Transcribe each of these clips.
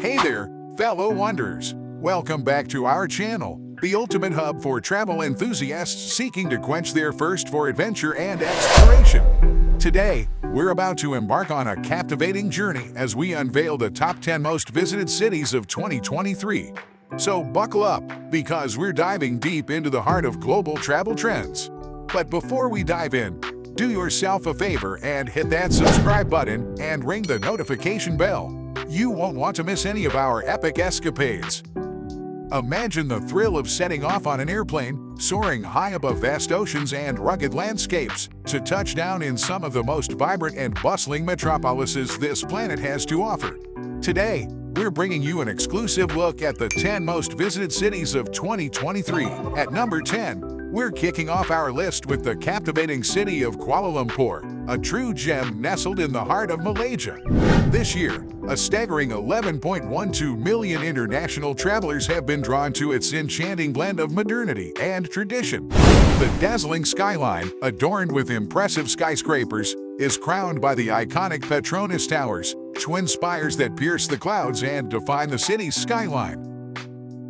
Hey there, fellow wanderers. Welcome back to our channel, the ultimate hub for travel enthusiasts seeking to quench their thirst for adventure and exploration. Today, we're about to embark on a captivating journey as we unveil the top 10 most visited cities of 2023. So buckle up, because we're diving deep into the heart of global travel trends. But before we dive in, do yourself a favor and hit that subscribe button and ring the notification bell. You won't want to miss any of our epic escapades. Imagine the thrill of setting off on an airplane, soaring high above vast oceans and rugged landscapes, to touch down in some of the most vibrant and bustling metropolises this planet has to offer. Today, we're bringing you an exclusive look at the 10 most visited cities of 2023. At number 10, we're kicking off our list with the captivating city of Kuala Lumpur, a true gem nestled in the heart of Malaysia. This year, a staggering 11.12 million international travelers have been drawn to its enchanting blend of modernity and tradition. The dazzling skyline, adorned with impressive skyscrapers, is crowned by the iconic Petronas Towers, twin spires that pierce the clouds and define the city's skyline.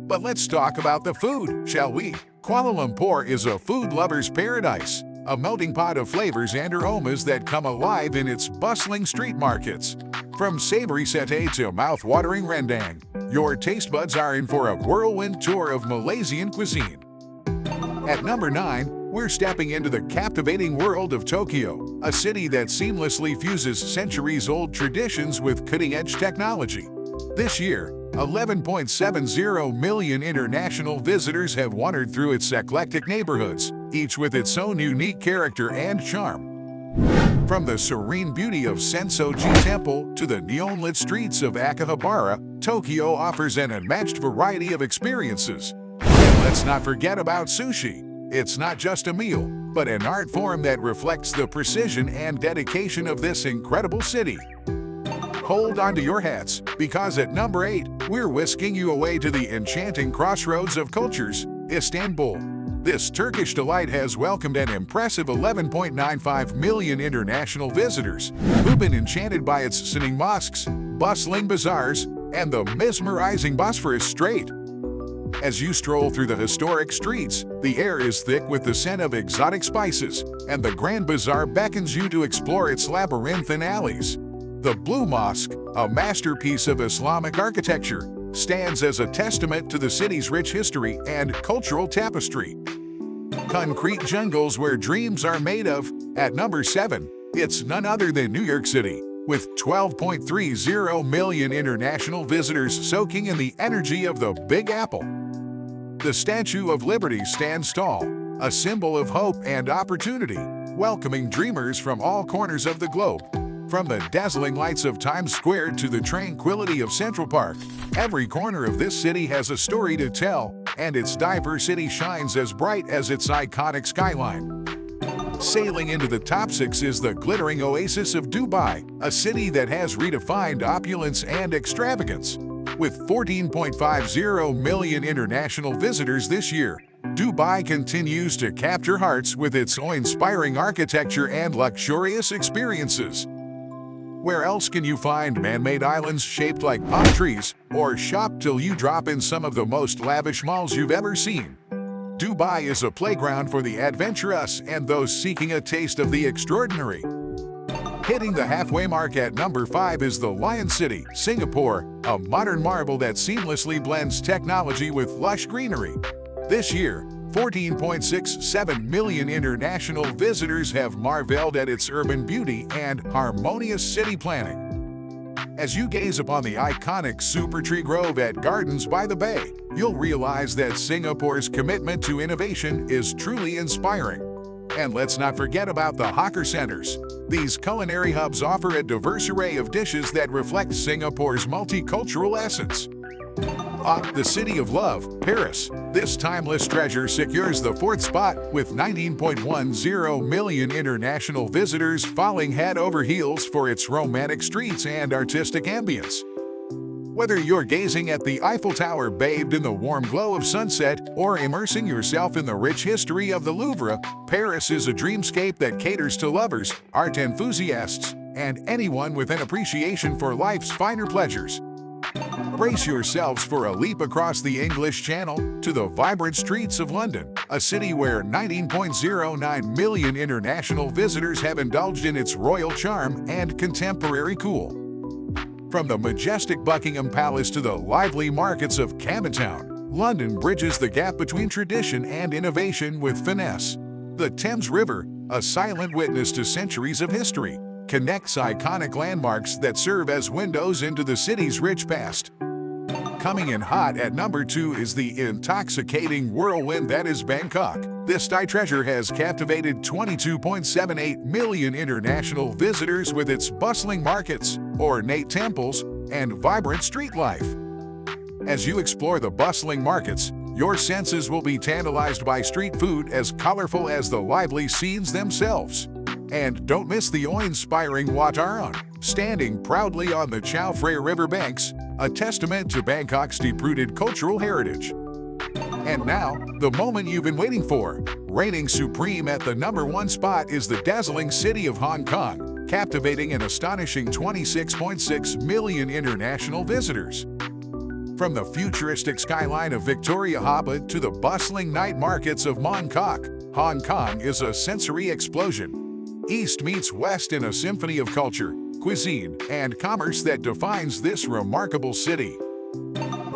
But let's talk about the food, shall we? Kuala Lumpur is a food lover's paradise, a melting pot of flavors and aromas that come alive in its bustling street markets. From savory satay to mouth-watering rendang, your taste buds are in for a whirlwind tour of Malaysian cuisine. At number 9, we're stepping into the captivating world of Tokyo, a city that seamlessly fuses centuries-old traditions with cutting-edge technology. This year, 11.70 million international visitors have wandered through its eclectic neighborhoods, each with its own unique character and charm. From the serene beauty of Sensoji Temple to the neon-lit streets of Akihabara, Tokyo offers an unmatched variety of experiences. And let's not forget about sushi. It's not just a meal, but an art form that reflects the precision and dedication of this incredible city. Hold on to your hats, because at number 8, we're whisking you away to the enchanting crossroads of cultures, Istanbul. This Turkish delight has welcomed an impressive 11.95 million international visitors who've been enchanted by its stunning mosques, bustling bazaars, and the mesmerizing Bosphorus Strait. As you stroll through the historic streets, the air is thick with the scent of exotic spices, and the Grand Bazaar beckons you to explore its labyrinthine alleys. The Blue Mosque, a masterpiece of Islamic architecture, stands as a testament to the city's rich history and cultural tapestry. Concrete jungles where dreams are made of. At number 7, it's none other than New York City, with 12.30 million international visitors soaking in the energy of the Big Apple. The Statue of Liberty stands tall, a symbol of hope and opportunity, welcoming dreamers from all corners of the globe. From the dazzling lights of Times Square to the tranquility of Central Park, every corner of this city has a story to tell, and its diversity shines as bright as its iconic skyline. Sailing into the top 6 is the glittering oasis of Dubai, a city that has redefined opulence and extravagance. With 14.50 million international visitors this year, Dubai continues to capture hearts with its awe-inspiring architecture and luxurious experiences. Where else can you find man-made islands shaped like palm trees, or shop till you drop in some of the most lavish malls you've ever seen? Dubai is a playground for the adventurous and those seeking a taste of the extraordinary. Hitting the halfway mark at number 5 is the Lion City, Singapore, a modern marvel that seamlessly blends technology with lush greenery. This year, 14.67 million international visitors have marveled at its urban beauty and harmonious city planning. As you gaze upon the iconic Super Tree Grove at Gardens by the Bay, you'll realize that Singapore's commitment to innovation is truly inspiring. And let's not forget about the hawker centers. These culinary hubs offer a diverse array of dishes that reflect Singapore's multicultural essence. The City of Love, Paris. This timeless treasure secures the 4th spot with 19.10 million international visitors falling head over heels for its romantic streets and artistic ambience. Whether you're gazing at the Eiffel Tower bathed in the warm glow of sunset or immersing yourself in the rich history of the Louvre, Paris is a dreamscape that caters to lovers, art enthusiasts, and anyone with an appreciation for life's finer pleasures. Brace yourselves for a leap across the English Channel to the vibrant streets of London, a city where 19.09 million international visitors have indulged in its royal charm and contemporary cool. From the majestic Buckingham Palace to the lively markets of Camden Town, London bridges the gap between tradition and innovation with finesse. The Thames River, a silent witness to centuries of history, connects iconic landmarks that serve as windows into the city's rich past. Coming in hot at number 2 is the intoxicating whirlwind that is Bangkok. This Thai treasure has captivated 22.78 million international visitors with its bustling markets, ornate temples, and vibrant street life. As you explore the bustling markets, your senses will be tantalized by street food as colorful as the lively scenes themselves. And don't miss the awe-inspiring Wat Arun, standing proudly on the Chao Phraya River banks, a testament to Bangkok's deep-rooted cultural heritage. And now, the moment you've been waiting for. Reigning supreme at the number 1 spot is the dazzling city of Hong Kong, captivating an astonishing 26.6 million international visitors. From the futuristic skyline of Victoria Harbour to the bustling night markets of Mongkok, Hong Kong is a sensory explosion. East meets West in a symphony of culture, cuisine, and commerce that defines this remarkable city.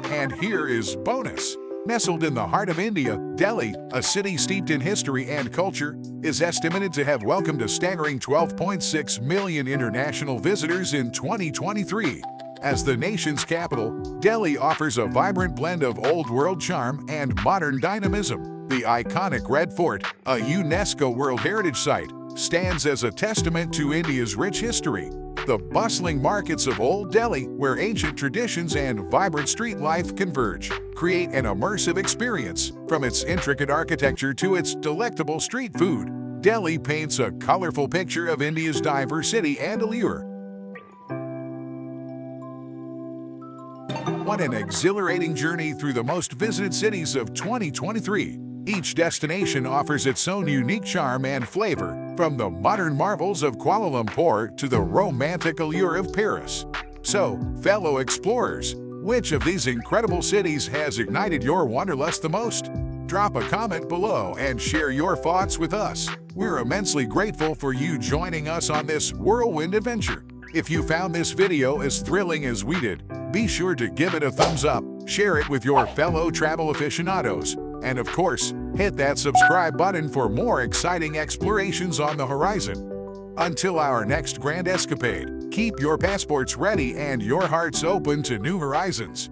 And here is bonus. Nestled in the heart of India, Delhi, a city steeped in history and culture, is estimated to have welcomed a staggering 12.6 million international visitors in 2023. As the nation's capital, Delhi offers a vibrant blend of old-world charm and modern dynamism. The iconic Red Fort, a UNESCO World Heritage Site, stands as a testament to India's rich history. The bustling markets of Old Delhi, where ancient traditions and vibrant street life converge, create an immersive experience. From its intricate architecture to its delectable street food, Delhi paints a colorful picture of India's diversity and allure. What an exhilarating journey through the most visited cities of 2023. Each destination offers its own unique charm and flavor, from the modern marvels of Kuala Lumpur to the romantic allure of Paris. So, fellow explorers, which of these incredible cities has ignited your wanderlust the most? Drop a comment below and share your thoughts with us. We're immensely grateful for you joining us on this whirlwind adventure. If you found this video as thrilling as we did, be sure to give it a thumbs up, share it with your fellow travel aficionados, and of course, hit that subscribe button for more exciting explorations on the horizon. Until our next grand escapade, keep your passports ready and your hearts open to new horizons.